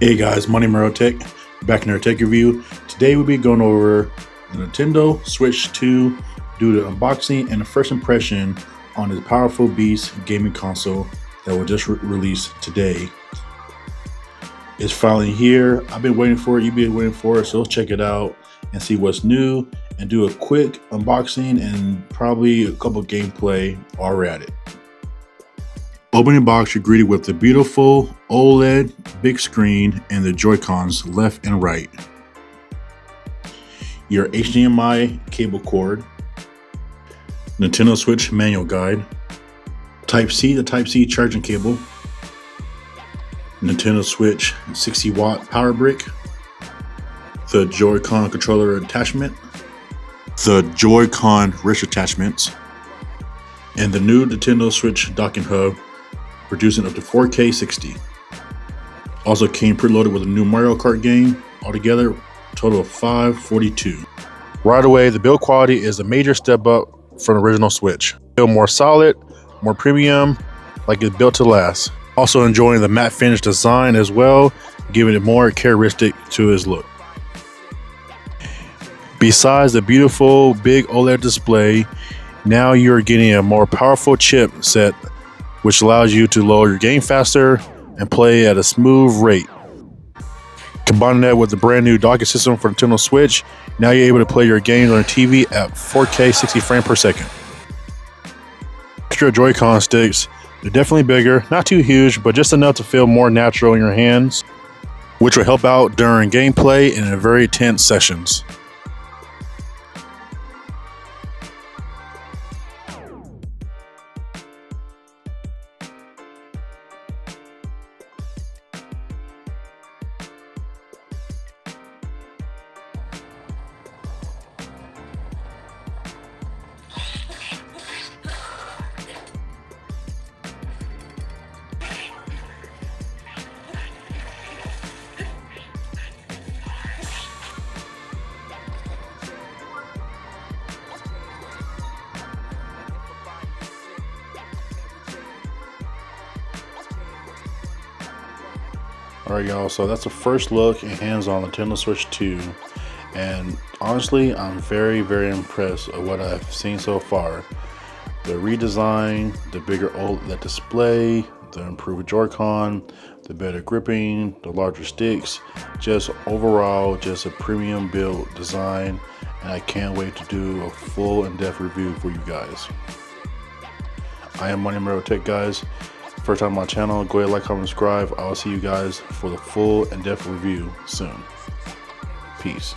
Hey guys, Marrow Tech, back in our tech review. Today we'll be going over the Nintendo Switch 2, do the unboxing and the first impression on this powerful beast gaming console that was just released today. It's finally here. I've been waiting for it, you've been waiting for it, so let's check it out and see what's new and do a quick unboxing and probably a couple gameplay while we're at it. Opening box, you're greeted with the beautiful OLED big screen and the Joy-Cons left and right. Your HDMI cable cord, Nintendo Switch manual guide, Type-C, the Type-C charging cable, Nintendo Switch 60-watt power brick, the Joy-Con controller attachment, the Joy-Con wrist attachments, and the new Nintendo Switch docking hub, producing up to 4K 60. Also came preloaded with a new Mario Kart game, altogether total of $542. Right away, the build quality is a major step up from the original Switch. Feel more solid, more premium, like it's built to last. Also enjoying the matte finish design as well, giving it more characteristic to its look. Besides the beautiful big OLED display, now you're getting a more powerful chip set which allows you to load your game faster and play at a smooth rate. Combining that with the brand new docking system for Nintendo Switch, now you're able to play your games on your TV at 4K 60 frames per second. Extra Joy-Con sticks, they're definitely bigger, not too huge, but just enough to feel more natural in your hands, which will help out during gameplay and in very tense sessions. Alright y'all, so that's the first look and hands-on Nintendo Switch 2, and honestly I'm very impressed with what I've seen so far. The redesign, the bigger OLED display, the improved Joy-Con, the better gripping, the larger sticks, just overall just a premium build design, and I can't wait to do a full in-depth review for you guys. I am Marrow Tech, guys. First time on my channel, go ahead, like, comment, subscribe. I'll see you guys for the full in-depth review soon. Peace.